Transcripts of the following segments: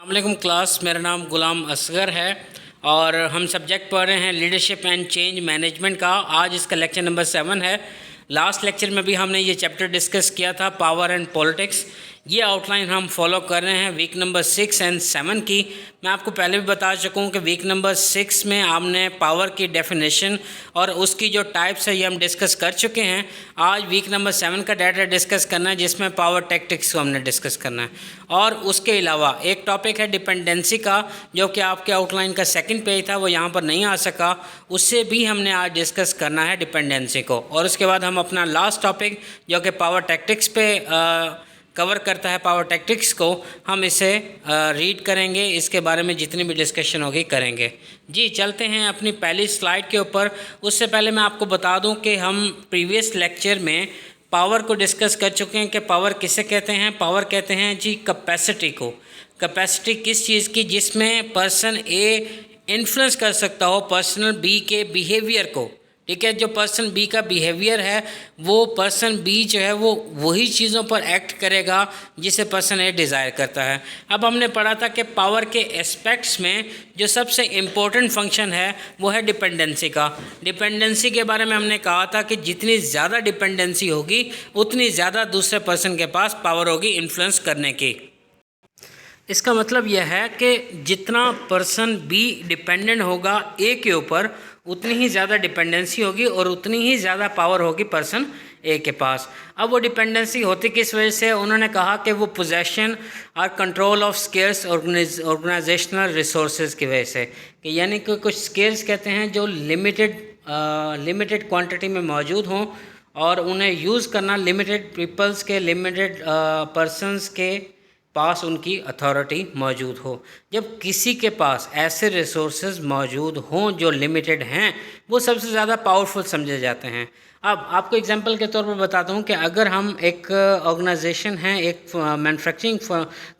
अस्सलामुअलैकुम क्लास, मेरा नाम गुलाम असगर है और हम सब्जेक्ट पढ़ रहे हैं लीडरशिप एंड चेंज मैनेजमेंट का। आज इसका लेक्चर नंबर 7 है। लास्ट लेक्चर में भी हमने ये चैप्टर डिस्कस किया था, पावर एंड पॉलिटिक्स। ये आउटलाइन हम फॉलो कर रहे हैं वीक नंबर 6 एंड 7 की। मैं आपको पहले भी बता चुका हूँ कि वीक नंबर 6 में हमने पावर की डेफिनेशन और उसकी जो टाइप्स है ये हम डिस्कस कर चुके हैं। आज वीक नंबर 7 का डाटा डिस्कस करना है, जिसमें पावर टैक्टिक्स को हमने डिस्कस करना है। और उसके अलावा एक टॉपिक है डिपेंडेंसी का, जो कि आपके आउटलाइन का सेकंड पेज था, वो यहाँ पर नहीं आ सका। उससे भी हमने आज डिस्कस करना है डिपेंडेंसी को। और उसके बाद हम अपना लास्ट टॉपिक जो कि पावर टैक्टिक्स पे कवर करता है, पावर टैक्टिक्स को हम इसे रीड करेंगे। इसके बारे में जितनी भी डिस्कशन होगी करेंगे। जी चलते हैं अपनी पहली स्लाइड के ऊपर। उससे पहले मैं आपको बता दूं कि हम प्रीवियस लेक्चर में पावर को डिस्कस कर चुके हैं कि पावर किसे कहते हैं। पावर कहते हैं जी कैपेसिटी को। कैपेसिटी किस चीज़ की? जिसमें पर्सन ए इन्फ्लुएंस कर सकता हो पर्सन बी के बिहेवियर को। ठीक है, जो पर्सन बी का बिहेवियर है वो पर्सन बी जो है वो वही चीज़ों पर एक्ट करेगा जिसे पर्सन ए डिज़ायर करता है। अब हमने पढ़ा था कि पावर के एस्पेक्ट्स में जो सबसे इम्पोर्टेंट फंक्शन है वो है डिपेंडेंसी का। डिपेंडेंसी के बारे में हमने कहा था कि जितनी ज़्यादा डिपेंडेंसी होगी उतनी ज़्यादा दूसरे पर्सन के पास पावर होगी इन्फ्लुएंस करने की। इसका मतलब यह है कि जितना पर्सन बी डिपेंडेंट होगा ए के ऊपर, उतनी ही ज़्यादा डिपेंडेंसी होगी और उतनी ही ज़्यादा पावर होगी पर्सन ए के पास। अब वो डिपेंडेंसी होती किस वजह से? उन्होंने कहा कि वो पोजेशन और control of scarce organisational resources की वजह से, कि यानी कि कुछ स्केर्स कहते हैं जो लिमिटेड क्वांटिटी में मौजूद हों और उन्हें यूज़ करना लिमिटेड पीपल्स के, लिमिटेड पर्सनस के पास उनकी अथॉरिटी मौजूद हो। जब किसी के पास ऐसे रिसोर्सेज मौजूद हों जो लिमिटेड हैं, वो सबसे ज़्यादा पावरफुल समझे जाते हैं। अब आपको एग्जांपल के तौर पर बताता हूँ कि अगर हम एक ऑर्गेनाइजेशन है, एक मैन्युफैक्चरिंग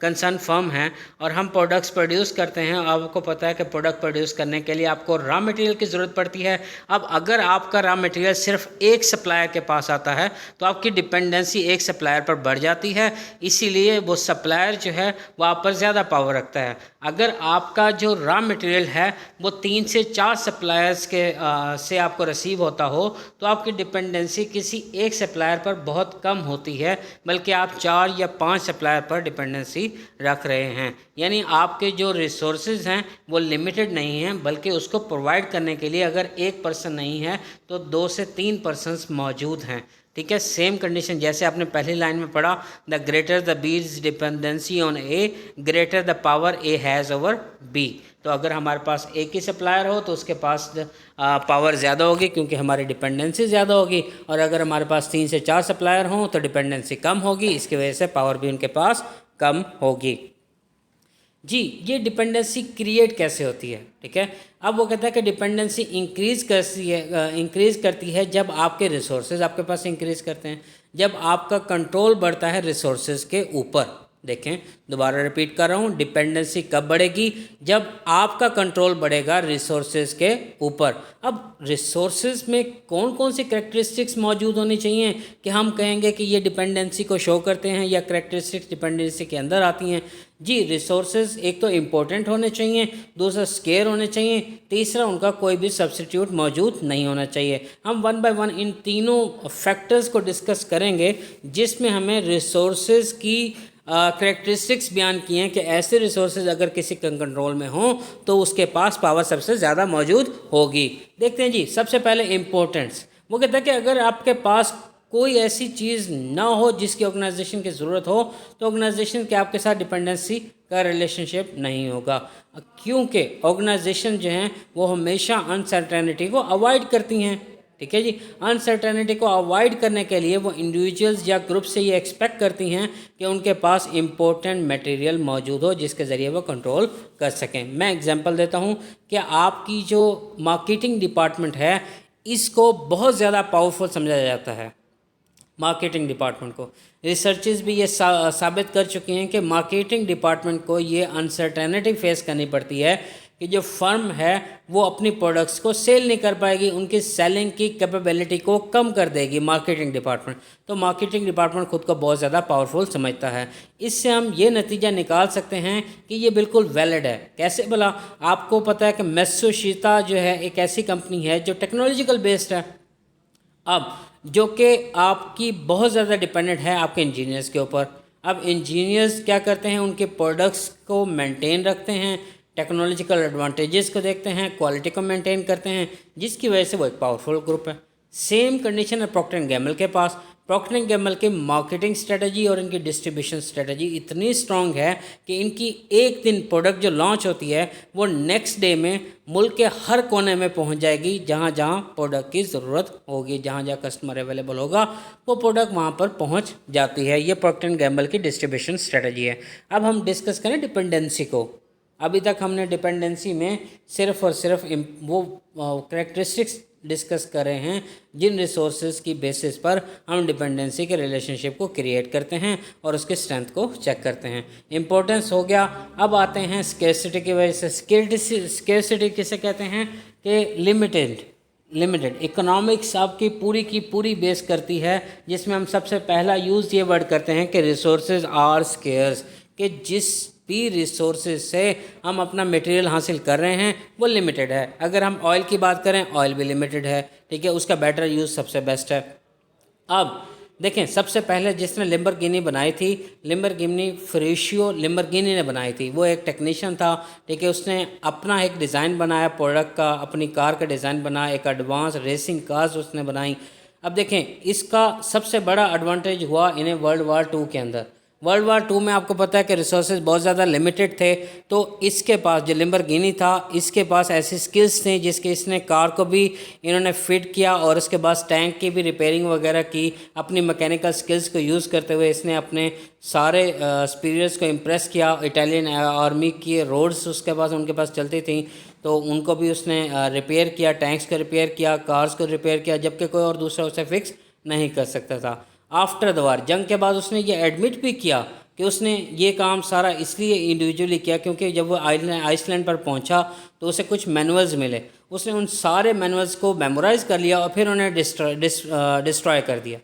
कंसर्न फर्म है और हम प्रोडक्ट्स प्रोड्यूस करते हैं। आपको पता है कि प्रोडक्ट प्रोड्यूस करने के लिए आपको रॉ मटेरियल की ज़रूरत पड़ती है। अब अगर आपका रॉ मटेरियल सिर्फ एक सप्लायर के पास आता है तो आपकी डिपेंडेंसी एक सप्लायर पर बढ़ जाती है, इसीलिए वो सप्लायर जो है वो आप पर ज़्यादा पावर रखता है। अगर आपका जो रॉ मटेरियल है वो 3 से 4 सप्लायर्स के से आपको रिसीव होता हो तो आपकी डिपेंडेंसी किसी एक सप्लायर पर बहुत कम होती है, बल्कि आप 4 या 5 सप्लायर पर डिपेंडेंसी रख रहे हैं। यानी आपके जो रिसोर्सेज हैं वो लिमिटेड नहीं हैं, बल्कि उसको प्रोवाइड करने के लिए अगर एक पर्सन नहीं है तो 2 से 3 पर्सन्स मौजूद हैं। ठीक है, सेम कंडीशन जैसे आपने पहली लाइन में पढ़ा, the greater the B's dependency on A, greater the power A has over B. तो अगर हमारे पास एक ही सप्लायर हो तो उसके पास पावर ज़्यादा होगी क्योंकि हमारी डिपेंडेंसी ज़्यादा होगी, और अगर हमारे पास 3 से 4 सप्लायर हों तो डिपेंडेंसी कम होगी, इसकी वजह से पावर भी उनके पास कम होगी। जी, ये डिपेंडेंसी क्रिएट कैसे होती है? ठीक है, अब वो कहता है कि डिपेंडेंसी इंक्रीज़ करती है जब आपके रिसोर्सेज आपके पास इंक्रीज़ करते हैं, जब आपका कंट्रोल बढ़ता है रिसोर्सेज के ऊपर। देखें, दोबारा रिपीट कर रहा हूँ, डिपेंडेंसी कब बढ़ेगी? जब आपका कंट्रोल बढ़ेगा रिसोर्सेज के ऊपर। अब रिसोर्सेज में कौन कौन सी कैरेक्टरिस्टिक्स मौजूद होनी चाहिए कि हम कहेंगे कि ये डिपेंडेंसी को शो करते हैं या कैरेक्टरिस्टिक्स डिपेंडेंसी के अंदर आती हैं? जी, रिसोर्सेज एक तो इम्पोर्टेंट होने चाहिए, दूसरा स्केर होने चाहिए, तीसरा उनका कोई भी सब्स्टिट्यूट मौजूद नहीं होना चाहिए। हम 1 बाय 1 इन तीनों फैक्टर्स को डिस्कस करेंगे, जिसमें हमें रिसोर्सेज की कैरेक्टरिस्टिक्स बयान किए हैं कि ऐसे रिसोर्सेज अगर किसी के कंट्रोल में हों तो उसके पास पावर सबसे ज़्यादा मौजूद होगी। देखते हैं जी, सबसे पहले इम्पोर्टेंस। वो कहता है कि अगर आपके पास कोई ऐसी चीज़ ना हो जिसकी ऑर्गेनाइजेशन की ज़रूरत हो तो ऑर्गेनाइजेशन के आपके साथ डिपेंडेंसी का रिलेशनशिप नहीं होगा, क्योंकि ऑर्गेनाइजेशन जो हैं वो हमेशा अनसर्टेनिटी को अवॉइड करती हैं। ठीक है जी, अनसर्टेनिटी को अवॉइड करने के लिए वो इंडिविजुअल्स या ग्रुप से ये एक्सपेक्ट करती हैं कि उनके पास इम्पोर्टेंट मटेरियल मौजूद हो जिसके ज़रिए वो कंट्रोल कर सकें। मैं एग्जांपल देता हूँ कि आपकी जो मार्केटिंग डिपार्टमेंट है इसको बहुत ज़्यादा पावरफुल समझा जाता है। मार्केटिंग डिपार्टमेंट को रिसर्चेस भी ये साबित कर चुकी हैं कि मार्केटिंग डिपार्टमेंट को ये अनसर्टेनिटी फेस करनी पड़ती है कि जो फर्म है वो अपनी प्रोडक्ट्स को सेल नहीं कर पाएगी, उनकी सेलिंग की कैपेबिलिटी को कम कर देगी मार्केटिंग डिपार्टमेंट। तो मार्केटिंग डिपार्टमेंट खुद को बहुत ज़्यादा पावरफुल समझता है। इससे हम ये नतीजा निकाल सकते हैं कि ये बिल्कुल वैलिड है। कैसे भला? आपको पता है कि मैत्सुशिता जो है एक ऐसी कंपनी है जो टेक्नोलॉजिकल बेस्ड है, अब जो कि आपकी बहुत ज़्यादा डिपेंडेंट है आपके इंजीनियर्स के ऊपर। अब इंजीनियर्स क्या करते हैं, उनके प्रोडक्ट्स को मेंटेन रखते हैं, टेक्नोलॉजिकल एडवांटेजेस को देखते हैं, क्वालिटी को मेंटेन करते हैं, जिसकी वजह से वो एक पावरफुल ग्रुप है। सेम कंडीशन है प्रॉक्टर एंड गैम्बल के पास। प्रॉक्टर एंड गैम्बल की मार्केटिंग स्ट्रेटजी और इनकी डिस्ट्रीब्यूशन स्ट्रेटजी इतनी स्ट्रांग है कि इनकी एक दिन प्रोडक्ट जो लॉन्च होती है वो नेक्स्ट डे में मुल्क के हर कोने में पहुंच जाएगी। जहां जहां प्रोडक्ट की ज़रूरत होगी, जहां जहां कस्टमर अवेलेबल होगा, वो प्रोडक्ट वहां पर पहुंच जाती है। ये प्रॉक्टर एंड गैम्बल की डिस्ट्रीब्यूशन स्ट्रेटजी है। अब हम डिस्कस करें डिपेंडेंसी को। अभी तक हमने डिपेंडेंसी में सिर्फ और सिर्फ वो करेक्टरिस्टिक्स डिस्कस कर रहे हैं जिन रिसोर्सेज की बेसिस पर हम डिपेंडेंसी के रिलेशनशिप को क्रिएट करते हैं और उसके स्ट्रेंथ को चेक करते हैं। इम्पोर्टेंस हो गया। अब आते हैं स्केर्सिटी की वजह से। स्केर्सिटी किसे कहते हैं कि लिमिटेड इकोनॉमिक्स आपकी पूरी की पूरी बेस करती है, जिसमें हम सबसे पहला यूज़ ये वर्ड करते हैं कि रिसोर्सेज आर स्केर्स, कि जिस भी रिसोर्सेज से हम अपना मटेरियल हासिल कर रहे हैं वो लिमिटेड है। अगर हम ऑयल की बात करें, ऑयल भी लिमिटेड है, ठीक है, उसका बेटर यूज़ सबसे बेस्ट है। अब देखें, सबसे पहले जिसने लैम्बोर्गिनी बनाई थी, लैम्बोर्गिनी फेरुशियो लैम्बोर्गिनी ने बनाई थी। वो एक टेक्नीशियन था, ठीक है, उसने अपना एक डिज़ाइन बनाया प्रोडक्ट का, अपनी कार का डिज़ाइन बनाया, एक एडवांस रेसिंग कार्स उसने बनाई। अब देखें, इसका सबसे बड़ा एडवांटेज हुआ इन्हें वर्ल्ड वार 2 के अंदर। वर्ल्ड वार 2 में आपको पता है कि रिसोर्सेज बहुत ज़्यादा लिमिटेड थे, तो इसके पास जो लैम्बोर्गिनी था, इसके पास ऐसी स्किल्स थी जिसके इसने कार को भी इन्होंने फिट किया और उसके बाद टैंक की भी रिपेयरिंग वगैरह की। अपनी मैकेनिकल स्किल्स को यूज़ करते हुए इसने अपने सारे सुपीरियर्स को इम्प्रेस किया। इटालियन आर्मी की रोड्स उसके पास उनके पास चलती थी, तो उनको भी उसने रिपेयर किया, टैंक्स को रिपेयर किया, कार्स को रिपेयर किया, जबकि कोई और दूसरा उसे फिक्स नहीं कर सकता था। आफ्टर द वार, जंग के बाद उसने ये एडमिट भी किया कि उसने ये काम सारा इसलिए इंडिविजुअली किया क्योंकि जब वो आइसलैंड पर पहुंचा तो उसे कुछ मैनुअल्स मिले। उसने उन सारे मैनुअल्स को मेमोराइज कर लिया और फिर उन्हें डिस्ट्रॉय कर दिया,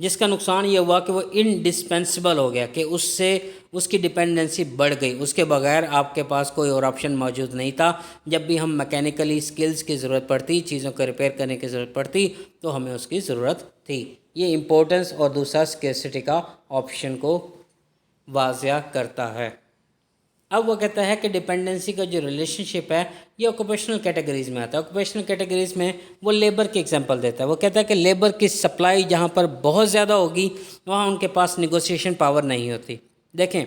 जिसका नुकसान ये हुआ कि वो इनडिस्पेंसिबल हो गया, कि उससे उसकी डिपेंडेंसी बढ़ गई। उसके बगैर आपके पास कोई और ऑप्शन मौजूद नहीं था। जब भी हम मैकेनिकली स्किल्स की ज़रूरत पड़ती, चीज़ों को रिपेयर करने की ज़रूरत पड़ती, तो हमें उसकी ज़रूरत थी। ये इम्पोर्टेंस और दूसरा स्केर्सिटी का ऑप्शन को वाज़िया करता है। अब वो कहता है कि डिपेंडेंसी का जो रिलेशनशिप है ये ऑक्यूपेशनल कैटेगरीज़ में आता है। ऑक्यूपेशनल कैटेगरीज़ में वो लेबर की एग्जांपल देता है। वो कहता है कि लेबर की सप्लाई जहाँ पर बहुत ज़्यादा होगी वहाँ उनके पास निगोशिएशन पावर नहीं होती। देखें,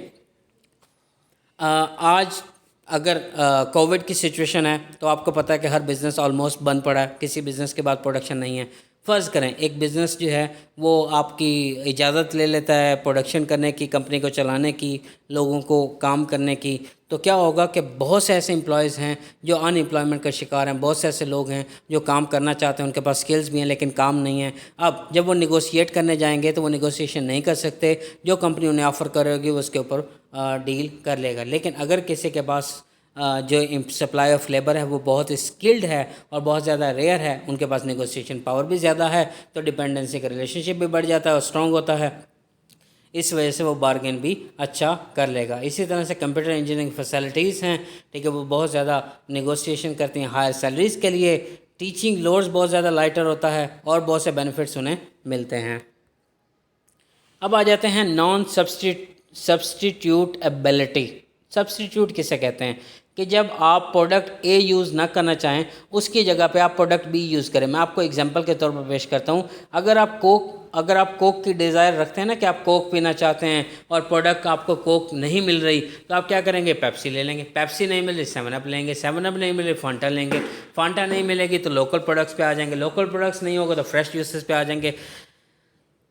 आज अगर कोविड की सिचुएशन है तो आपको पता है कि हर बिज़नेस ऑलमोस्ट बंद पड़ा है, किसी बिज़नेस के बाद प्रोडक्शन नहीं है। फ़र्ज़ करें एक बिज़नेस जो है वो आपकी इजाज़त ले लेता है प्रोडक्शन करने की, कंपनी को चलाने की, लोगों को काम करने की, तो क्या होगा कि बहुत से ऐसे एम्प्लॉयज़ हैं जो अनएम्प्लॉयमेंट का शिकार हैं। बहुत से ऐसे लोग हैं जो काम करना चाहते हैं, उनके पास स्किल्स भी हैं लेकिन काम नहीं है। अब जब वो निगोशिएट करने जाएंगे तो वो निगोशिएशन नहीं कर सकते, जो कंपनी उन्हें ऑफ़र करेगी वो उसके ऊपर डील कर लेगा। लेकिन अगर किसी के पास जो सप्लाई ऑफ लेबर है वो बहुत स्किल्ड है और बहुत ज़्यादा रेयर है, उनके पास नेगोशिएशन पावर भी ज़्यादा है, तो डिपेंडेंसी का रिलेशनशिप भी बढ़ जाता है और स्ट्रॉन्ग होता है। इस वजह से वो बार्गेन भी अच्छा कर लेगा। इसी तरह से कंप्यूटर इंजीनियरिंग फैसिलिटीज़ हैं, ठीक है, वो बहुत ज़्यादा नेगोशिएशन करती हैं हायर सैलरीज़ के लिए। टीचिंग लोड्स बहुत ज़्यादा लाइटर होता है और बहुत से बेनिफिट्स उन्हें मिलते हैं। अब आ जाते हैं नॉन सब्सटीट्यूट एबिलिटी। सब्सटीट्यूट किसे कहते हैं कि जब आप प्रोडक्ट ए यूज़ ना करना चाहें उसकी जगह पे आप प्रोडक्ट बी यूज़ करें। मैं आपको एग्जांपल के तौर पर पेश करता हूं। अगर आप कोक की डिज़ायर रखते हैं ना कि आप कोक पीना चाहते हैं और प्रोडक्ट आपको कोक नहीं मिल रही, तो आप क्या करेंगे, पेप्सी ले लेंगे। पेप्सी नहीं मिल रही, 7 अप लेंगे। 7 अप नहीं मिल रही, फांटा लेंगे। फांटा नहीं मिलेगी तो लोकल प्रोडक्ट्स पे आ जाएंगे। लोकल प्रोडक्ट्स नहीं होगा तो फ्रेश जूसेस पे आ जाएंगे।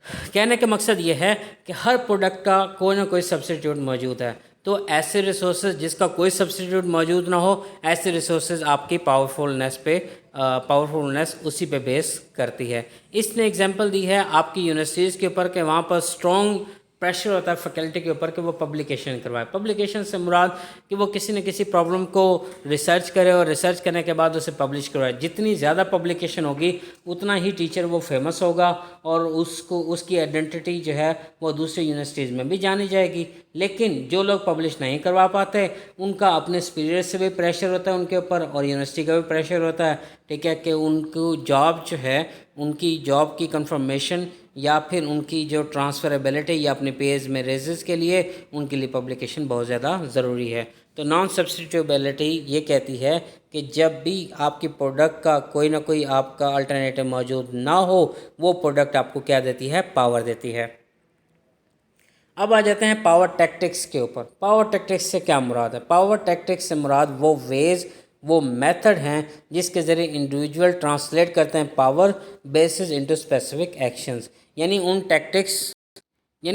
कहने का मकसद ये है कि हर प्रोडक्ट का कोई ना कोई सब्स्टिट्यूट मौजूद है, तो ऐसे रिसोर्सेज जिसका कोई सब्स्टिट्यूट मौजूद ना हो, ऐसे रिसोर्सेज आपकी पावरफुलनेस उसी पे बेस करती है। इसने एग्जांपल दी है आपकी यूनिवर्सिटीज़ के ऊपर कि वहाँ पर स्ट्रॉन्ग प्रेशर होता है फैकल्टी के ऊपर कि वो पब्लिकेशन करवाए। पब्लिकेशन से मुराद कि वो किसी न किसी प्रॉब्लम को रिसर्च करे और रिसर्च करने के बाद उसे पब्लिश करवाए। जितनी ज़्यादा पब्लिकेशन होगी उतना ही टीचर वो फेमस होगा और उसकी आइडेंटिटी जो है वो दूसरी यूनिवर्सिटीज़ में भी जानी जाएगी। लेकिन जो लोग पब्लिश नहीं करवा पाते उनका अपने सुपीरियर से भी प्रेशर होता है उनके ऊपर और यूनिवर्सिटी का भी प्रेशर होता है, ठीक है, कि उनको जॉब जो है उनकी जॉब की कंफर्मेशन या फिर उनकी जो ट्रांसफरेबिलिटी या अपने पेज में रेजेस के लिए उनके लिए पब्लिकेशन बहुत ज़्यादा ज़रूरी है। तो नॉन सब्स्टिट्यूटेबिलिटी ये कहती है कि जब भी आपकी प्रोडक्ट का कोई ना कोई आपका अल्टरनेटिव मौजूद ना हो वो प्रोडक्ट आपको क्या देती है, पावर देती है। अब आ जाते हैं पावर टैक्टिक्स के ऊपर। पावर टैक्टिक्स से क्या मुराद है? पावर टैक्टिक्स से मुराद वो वेज, वो मेथड हैं जिसके ज़रिए इंडिविजुअल ट्रांसलेट करते हैं power basis into specific actions. यानी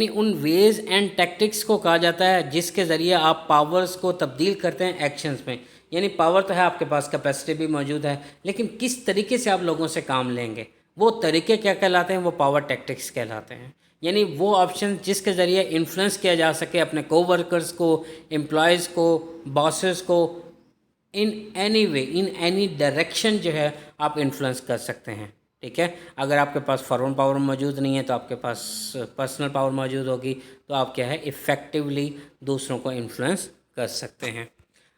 उन वेज एंड टैक्टिक्स को कहा जाता है जिसके ज़रिए आप पावर्स को तब्दील करते हैं एक्शंस में। यानी पावर तो है आपके पास, कैपेसिटी भी मौजूद है, लेकिन किस तरीके से आप लोगों से काम लेंगे वो तरीके क्या कहलाते हैं, वो पावर टैक्टिक्स कहलाते हैं। यानी वो ऑप्शन जिसके ज़रिए इन्फ्लुएंस किया जा सके अपने कोवर्कर्स को, एम्प्लॉयज़ को, बॉसेस को, in any way, in any direction जो है आप इन्फ्लुएंस कर सकते हैं, ठीक है। अगर आपके पास फॉरेन पावर मौजूद नहीं है तो आपके पास पर्सनल पावर मौजूद होगी, तो आप क्या है इफ़ेक्टिवली दूसरों को इन्फ्लुएंस कर सकते हैं।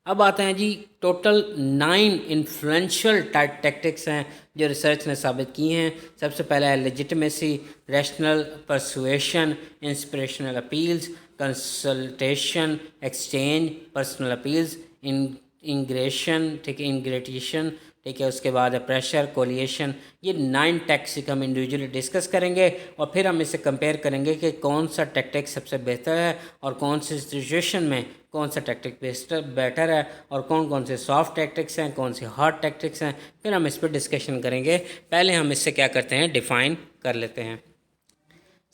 अब आते हैं जी, टोटल 9 इन्फ्लुएंशियल टैक्टिक्स हैं जो रिसर्च ने साबित की हैं। सबसे पहला है legitimacy, rational persuasion, inspirational appeals, consultation, exchange, personal appeals, ingression, ठीक है, इंग्रेटिशन, ठीक है, उसके बाद है प्रेशर, कोलिएशन। ये 9 टैक्टिक्स हम इंडिविजुअली डिस्कस करेंगे और फिर हम इसे कंपेयर करेंगे कि कौन सा टैक्टिक सबसे बेहतर है और कौन सी सिचुएशन में कौन सा टैक्टिक बेटर है और कौन कौन से सॉफ्ट टैक्टिक्स हैं, कौन सी हार्ड टैक्टिक्स हैं। फिर हम इस पर डिस्कशन करेंगे। पहले हम इससे क्या करते हैं, डिफ़ाइन कर लेते हैं।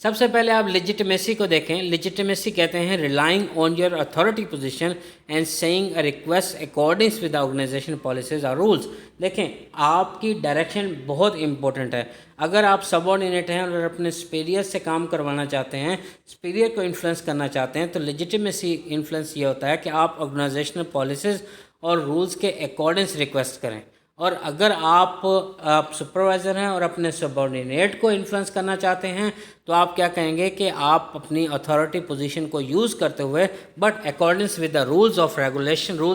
सबसे पहले आप लेजिटिमेसी को देखें। लेजिटिमेसी कहते हैं relying on your authority position and saying a request accordance with organisation policies और रूल्स। देखें, आपकी डायरेक्शन बहुत इंपॉर्टेंट है। अगर आप सबऑर्डिनेट हैं और अपने सुपीरियर से काम करवाना चाहते हैं, सुपीरियर को इन्फ्लुएंस करना चाहते हैं, तो लेजिटिमेसी इन्फ्लुएंस ये होता है कि आप ऑर्गेनाइजेशनल पॉलिसीज़ और रूल्स के अकॉर्डिंग्स रिक्वेस्ट करें। और अगर आप सुपरवाइज़र हैं और अपने सबऑर्डिनेट को इन्फ्लुएंस करना चाहते हैं तो आप क्या कहेंगे कि आप अपनी अथॉरिटी पोजीशन को यूज़ करते हुए but accordance with the rules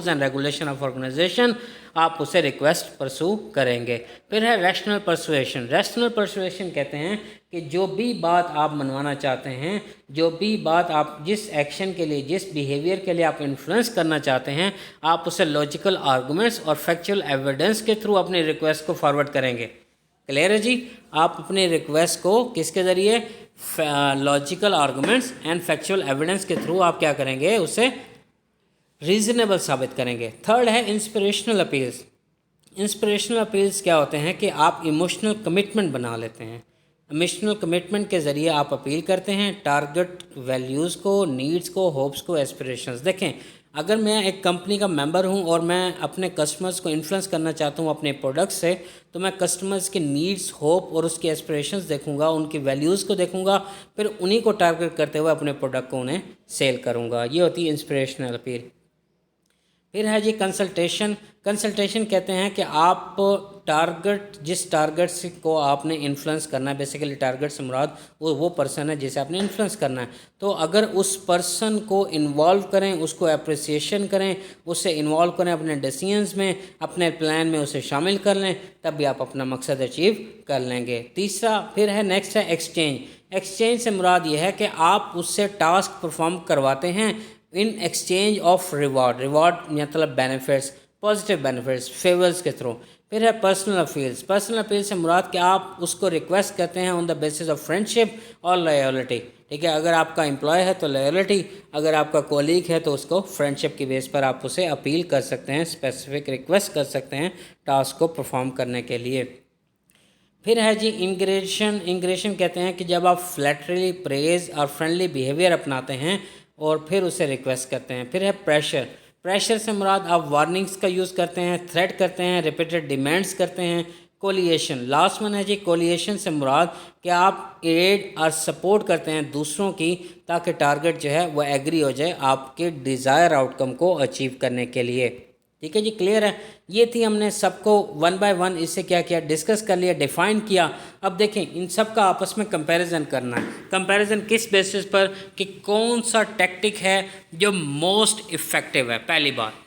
and regulation of organisation आप उसे रिक्वेस्ट परसू करेंगे। फिर है रैशनल परसुएशन। रैशनल परसुएशन कहते हैं कि जो भी बात आप मनवाना चाहते हैं, जो भी बात आप जिस एक्शन के लिए, जिस बिहेवियर के लिए आप इन्फ्लुएंस करना चाहते हैं, आप उसे लॉजिकल आर्गूमेंट्स और फैक्चुअल एविडेंस के थ्रू अपनी रिक्वेस्ट को फॉरवर्ड करेंगे। क्लियर है जी? आप अपनी रिक्वेस्ट को किसके ज़रिए, logical arguments and factual evidence के थ्रू आप क्या करेंगे, उसे रीज़नेबल साबित करेंगे। थर्ड है इंस्पिरेशनल अपील्स। इंस्पिरेशनल अपील्स क्या होते हैं कि आप इमोशनल कमिटमेंट बना लेते हैं। इमोशनल कमिटमेंट के ज़रिए आप अपील करते हैं टारगेट वैल्यूज़ को, नीड्स को, होप्स को, एस्पिरेशंस। देखें, अगर मैं एक कंपनी का मेंबर हूं और मैं अपने कस्टमर्स को इन्फ्लुएंस करना चाहता हूं अपने प्रोडक्ट से, तो मैं कस्टमर्स के नीड्स, होप और उसके एस्पिरेशंस देखूंगा, उनकी वैल्यूज़ को देखूंगा, फिर उन्हीं को टारगेट करते हुए अपने प्रोडक्ट को उन्हें सेल करूंगा। ये होती है इंस्पिरेशनल अपील। फिर है जी कंसल्टेशन। कंसल्टेशन कहते हैं कि आप जिस टारगेट को आपने इन्फ्लुएंस करना है, बेसिकली टारगेट से मुराद वो पर्सन है जिसे आपने इन्फ्लुएंस करना है, तो अगर उस पर्सन को इन्वॉल्व करें, उसको अप्रिसिएशन करें, उससे इन्वॉल्व करें अपने डिसीजंस में, अपने प्लान में उसे शामिल कर लें, तब भी आप अपना मकसद अचीव कर लेंगे। तीसरा फिर है नेक्स्ट है एक्सचेंज। एक्सचेंज से मुराद ये है कि आप उससे टास्क परफॉर्म करवाते हैं इन एक्सचेंज ऑफ रिवॉर्ड मतलब बेनिफिट्स, पॉजिटिव बेनिफिट्स, फेवर्स के थ्रू। फिर है पर्सनल अपील्स। पर्सनल अपील से मुराद कि आप उसको रिक्वेस्ट करते हैं on the basis of friendship और लॉयल्टी, ठीक है। अगर आपका एम्प्लॉय है तो लॉयल्टी, अगर आपका कोलीग है तो उसको फ्रेंडशिप की बेस पर आप उसे अपील कर सकते हैं, स्पेसिफिक रिक्वेस्ट कर सकते हैं टास्क को परफॉर्म करने के लिए। फिर है जी इंग्रेशन। इंग्रेशन कहते हैं कि जब आप फ्लैटरली प्रेज और फ्रेंडली बिहेवियर अपनाते हैं और फिर उसे रिक्वेस्ट करते हैं। फिर है प्रेशर। प्रेशर से मुराद आप वार्निंग्स का यूज़ करते हैं, थ्रेट करते हैं, रिपीटेड डिमांड्स करते हैं, कोलिएशन, लास्ट वन है जी कोलिएशन से मुराद कि आप एड और सपोर्ट करते हैं दूसरों की ताकि टारगेट जो है वो एग्री हो जाए आपके डिज़ायर आउटकम को अचीव करने के लिए। ठीक है जी, क्लियर है। ये थी, हमने सबको वन बाय वन इससे क्या किया, डिस्कस कर लिया, डिफाइन किया। अब देखें इन सब का आपस में कंपैरिजन करना है। कंपैरिजन किस बेसिस पर कि कौन सा टैक्टिक है जो मोस्ट इफ़ेक्टिव है, पहली बात।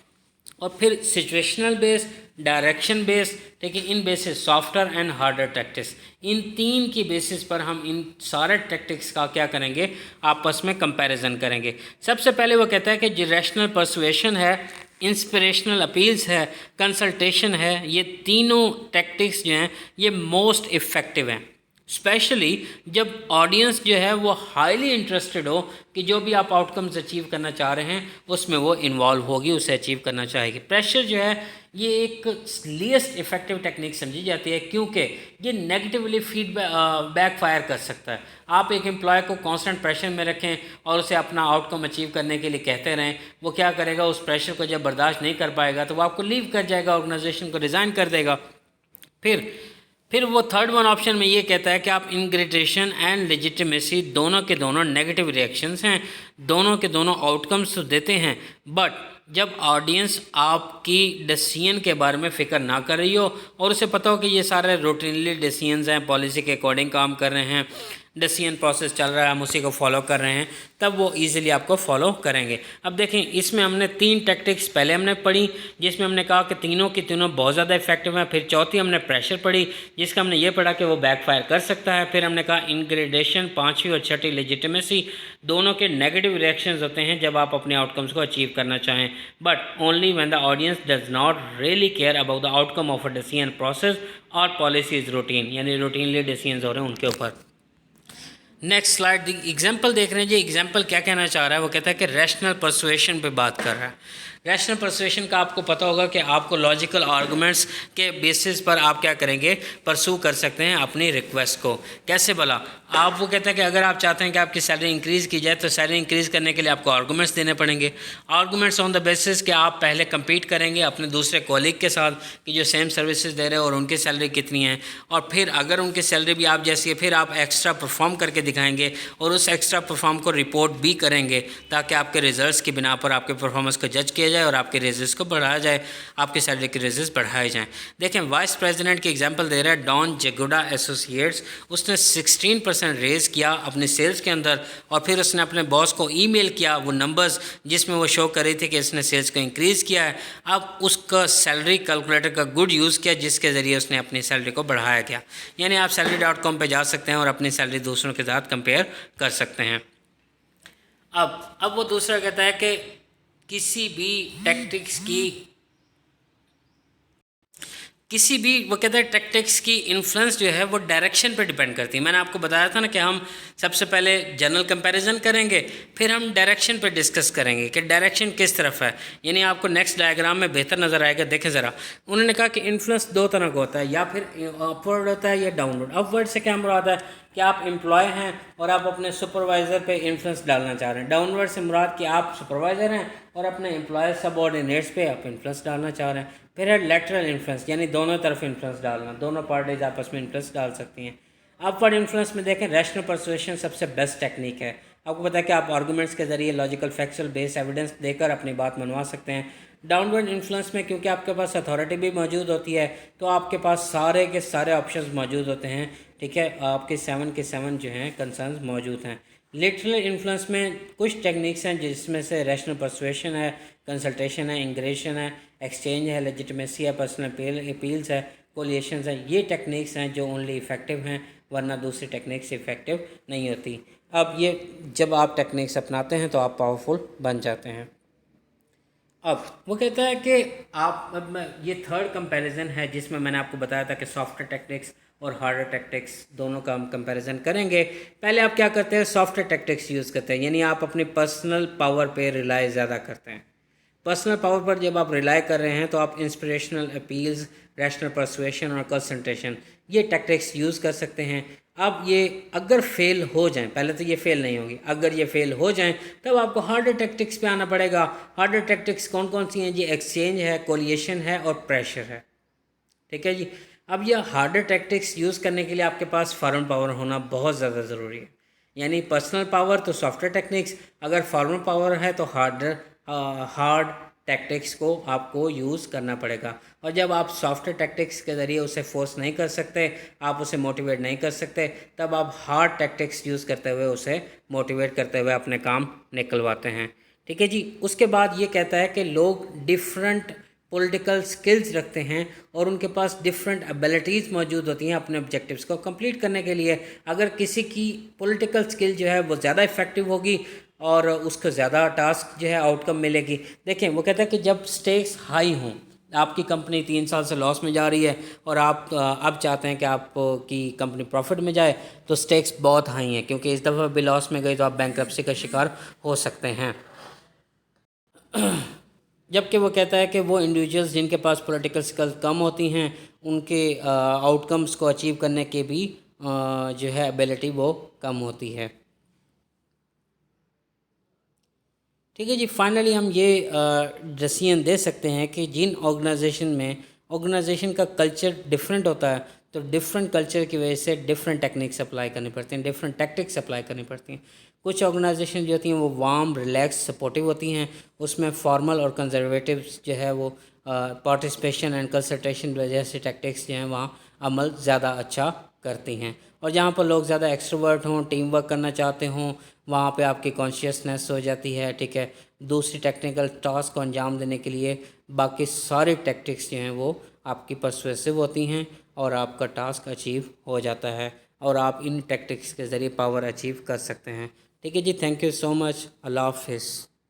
और फिर सिचुएशनल बेस, डायरेक्शन बेस, ठीक है, इन basis software and harder tactics, इन तीन की बेसिस पर हम इन सारे टैक्टिक्स का क्या करेंगे, आपस में कंपैरिजन करेंगे। सबसे पहले वो कहता है कि जो रैशनल पर्सुएशन है, इंस्पिरेशनल अपील्स है, कंसल्टेशन है, ये तीनों टैक्टिक्स जो हैं ये मोस्ट इफ़ेक्टिव हैं, स्पेशली जब ऑडियंस जो है वो हाईली इंटरेस्टेड हो कि जो भी आप आउटकम्स अचीव करना चाह रहे हैं उसमें वो इन्वॉल्व होगी, उसे अचीव करना चाहेगी। प्रेशर जो है ये एक लीस्ट इफेक्टिव टेक्निक समझी जाती है क्योंकि ये नेगेटिवली बैक फायर कर सकता है। आप एक एम्प्लॉय को कांस्टेंट प्रेशर में रखें और उसे अपना आउटकम अचीव करने के लिए कहते रहें, वो क्या करेगा, उस प्रेशर को जब बर्दाश्त नहीं कर पाएगा तो वो आपको लीव कर जाएगा, ऑर्गेनाइजेशन को रिज़ाइन कर देगा। फिर वो थर्ड वन ऑप्शन में ये कहता है कि आप इंग्रेटेशन एंड लेजिटिमेसी दोनों के दोनों नेगेटिव रिएक्शंस हैं, दोनों के दोनों आउटकम्स तो देते हैं, बट जब ऑडियंस आपकी डिसीजन के बारे में फ़िक्र ना कर रही हो और उसे पता हो कि ये सारे रूटीनली डिसीजंस हैं, पॉलिसी के अकॉर्डिंग काम कर रहे हैं, डिसीजन प्रोसेस चल रहा है, हम उसी को फॉलो कर रहे हैं, तब वो इजीली आपको फॉलो करेंगे। अब देखें इसमें हमने तीन टैक्टिक्स पहले हमने पढ़ी जिसमें हमने कहा कि तीनों की तीनों बहुत ज़्यादा इफेक्टिव हैं। फिर चौथी हमने प्रेशर पढ़ी जिसका हमने ये पढ़ा कि वो बैकफायर कर सकता है। फिर हमने कहा इंग्रेडेशन, पाँचवीं और छठी लेजिटिमेसी, दोनों के नेगेटिव रिएक्शंस होते हैं जब आप अपने आउटकम्स को अचीव करना चाहें, but only when the audience does not really care about the outcome of a decision process और पॉलिसी इज़ रूटीन, यानी रूटीनली डिसीजंस हो रहे हैं उनके ऊपर। नेक्स्ट स्लाइड एग्जाम्पल देख रहे हैं जी। एग्जाम्पल क्या कहना चाह रहा है, वो कहता है कि रैशनल परसुएशन पे बात कर रहा है। रैशनल परसुएशन का आपको पता होगा कि आपको लॉजिकल आर्गूमेंट्स के बेसिस पर आप क्या करेंगे, परसू कर सकते हैं अपनी रिक्वेस्ट को। कैसे भला, आप वो कहते हैं कि अगर आप चाहते हैं कि आपकी सैलरी इंक्रीज़ की जाए तो सैलरी इंक्रीज़ करने के लिए आपको आर्गूमेंट्स देने पड़ेंगे। आर्गूमेंट्स ऑन द बेसिस कि आप पहले कम्पीट करेंगे अपने दूसरे कॉलीग के साथ कि जो सेम सर्विसेज दे रहे हैं और उनकी सैलरी कितनी है, और फिर अगर उनकी सैलरी भी आप जैसी है फिर आप एक्स्ट्रा परफॉर्म करके दिखाएंगे और उस एक्स्ट्रा परफॉर्म को रिपोर्ट भी करेंगे ताकि आपके रिजल्ट्स की बिना पर आपके परफॉर्मेंस को जज किया जाए और आपके रेजेस को बढ़ाया जाए, आपकी सैलरी के रेजेस बढ़ाए जाएं। देखें वाइस प्रेसिडेंट की एग्जांपल दे रहा है डॉन जगुडा एसोसिएट्स। उसने 16% रेज़ किया अपने सेल्स के अंदर और फिर उसने अपने बॉस को ईमेल किया वो नंबर्स जिसमें वो शो कर रही थी कि इसने सेल्स को इंक्रीज़ किया है। अब उसका सैलरी कैलकुलेटर का गुड यूज़ किया जिसके ज़रिए उसने अपनी सैलरी को बढ़ाया गया। यानी आप salary.com पे जा सकते हैं और अपनी सैलरी दूसरों के साथ कंपेयर कर सकते हैं। अब वो दूसरा कहता है कि किसी भी टैक्टिक्स की इन्फ्लुएंस जो है वो डायरेक्शन पे डिपेंड करती है। मैंने आपको बताया था ना कि हम सबसे पहले जनरल कंपैरिजन करेंगे, फिर हम डायरेक्शन पे डिस्कस करेंगे कि डायरेक्शन किस तरफ है। यानी आपको नेक्स्ट डायग्राम में बेहतर नज़र आएगा। देखें ज़रा, उन्होंने कहा कि इन्फ्लुएंस दो तरह का होता है, या फिर अपवर्ड होता है या डाउनवर्ड। अपवर्ड से क्या मुराद है कि आप एम्प्लॉय हैं और आप अपने सुपरवाइज़र पे इन्फ्लुएंस डालना चाह रहे हैं। डाउनवर्ड से मुराद कि आप सुपरवाइज़र हैं और अपने एम्प्लॉय सबऑर्डिनेट्स पे आप इन्फ्लुएंस डालना चाह रहे हैं। फिर है लेटरल इन्फ्लुएंस, यानी दोनों तरफ इन्फ्लुएंस डालना, दोनों पार्टीज आपस में इन्फ्लुएंस डाल सकती हैं। अपवर्ड इन्फ्लुएंस में देखें रैशनल परसुएशन सबसे बेस्ट टेक्निक है। आपको पता है कि आप आर्गूमेंट्स के जरिए लॉजिकल फैक्चुअल बेस एविडेंस देकर अपनी बात मनवा सकते हैं। डाउनवर्ड इन्फ्लुएंस में क्योंकि आपके पास अथॉरिटी भी मौजूद होती है तो आपके पास सारे के सारे ऑप्शंस मौजूद होते हैं। ठीक है, आपके 7 के 7 जो हैं कंसर्न्स मौजूद हैं। लिटरल इन्फ्लुएंस में कुछ टेक्निक्स हैं जिसमें से रैशनल परसुएशन है, कंसल्टेशन है, इंग्रेशन है, एक्सचेंज है, लेजिटिमेसी है, पर्सनल अपील्स है, कोलिएशंस है। ये टेक्निक्स हैं जो ओनली इफ़ेक्टिव हैं, वरना दूसरी टेक्निक्स इफ़ेक्टिव नहीं होती। अब ये जब आप टेक्निक्स अपनाते हैं तो आप पावरफुल बन जाते हैं। अब वो कहता है कि ये थर्ड कंपैरिजन है जिसमें मैंने आपको बताया था कि सॉफ्टवेयर टेक्टिक्स और हार्डर टेक्टिक्स दोनों का हम कंपैरिजन करेंगे। पहले आप क्या करते हैं, सॉफ्टवेयर टेक्टिक्स यूज़ करते हैं, यानी आप अपनी पर्सनल पावर पे रिलाई ज़्यादा करते हैं। पर्सनल पावर पर जब आप रिलाई कर रहे हैं तो आप इंस्पिरेशनल अपील्स, रैशनल परसुएशन और कंसंट्रेशन ये टैक्टिक्स यूज़ कर सकते हैं। अब ये अगर फेल हो जाएं, पहले तो ये फेल नहीं होगी, अगर ये फेल हो जाएं तब आपको हार्डर टैक्टिक्स पे आना पड़ेगा। हार्डर टैक्टिक्स कौन कौन सी हैं जी? एक्सचेंज है, कोलिएशन है और प्रेशर है। ठीक है जी। अब यह हार्डर टैक्टिक्स यूज़ करने के लिए आपके पास फॉर्मल पावर होना बहुत ज़्यादा ज़रूरी है। यानी पर्सनल पावर तो सॉफ्टवेयर टेक्निक्स, अगर फॉर्मल पावर है तो हार्ड टैक्टिक्स को आपको यूज़ करना पड़ेगा। और जब आप सॉफ्टवेयर टैक्टिक्स के ज़रिए उसे फोर्स नहीं कर सकते, आप उसे मोटिवेट नहीं कर सकते, तब आप हार्ड टैक्टिक्स यूज़ करते हुए उसे मोटिवेट करते हुए अपने काम निकलवाते हैं। ठीक है जी। उसके बाद ये कहता है कि लोग डिफरेंट पॉलिटिकल स्किल्स रखते हैं और उनके पास डिफरेंट एबिलिटीज़ मौजूद होती हैं अपने ऑब्जेक्टिव्स को कंप्लीट करने के लिए। अगर किसी की पॉलिटिकल स्किल जो है वो ज़्यादा इफ़ेक्टिव होगी और उसको ज़्यादा टास्क जो है आउटकम मिलेगी। देखें, वो कहता है कि जब स्टेक्स हाई हों, आपकी कंपनी 3 साल से लॉस में जा रही है और आप अब चाहते हैं कि आपकी कंपनी प्रॉफिट में जाए, तो स्टेक्स बहुत हाई हैं, क्योंकि इस दफ़ा भी लॉस में गई तो आप बैंक्रप्सी का शिकार हो सकते हैं। जबकि वो कहता है कि वो इंडिविजुअल्स जिनके पास पॉलिटिकल स्किल्स कम होती हैं, उनके आउटकम्स को अचीव करने के भी जो है एबिलिटी वो कम होती है। ठीक है जी। फाइनली हम ये डिसीजन दे सकते हैं कि जिन ऑर्गेनाइजेशन का कल्चर डिफरेंट होता है, तो डिफरेंट कल्चर की वजह से डिफरेंट टेक्निक्स अप्लाई करनी पड़ती हैं, डिफरेंट टैक्टिक्स अप्लाई करनी पड़ती हैं। कुछ ऑर्गेनाइजेशन जो होती हैं वो वार्म, रिलैक्स, सपोर्टिव होती हैं, उसमें फॉर्मल और कंजर्वेटिव जो है वो पार्टिसिपेशन एंड कंसल्टेशन वजह से टैक्टिक्स जो हैं वहाँ अमल ज़्यादा अच्छा करती हैं। और जहाँ पर लोग ज़्यादा एक्सट्रोवर्ट हों, टीम वर्क करना चाहते हों, वहाँ पे आपकी कॉन्शियसनेस हो जाती है। ठीक है। दूसरी टेक्निकल टास्क को अंजाम देने के लिए बाकी सारी टैक्टिक्स जो हैं वो आपकी पर्सुएसिव होती हैं और आपका टास्क अचीव हो जाता है और आप इन टैक्टिक्स के ज़रिए पावर अचीव कर सकते हैं। ठीक है जी। Thank you so much. अल्लाह हाफिज़।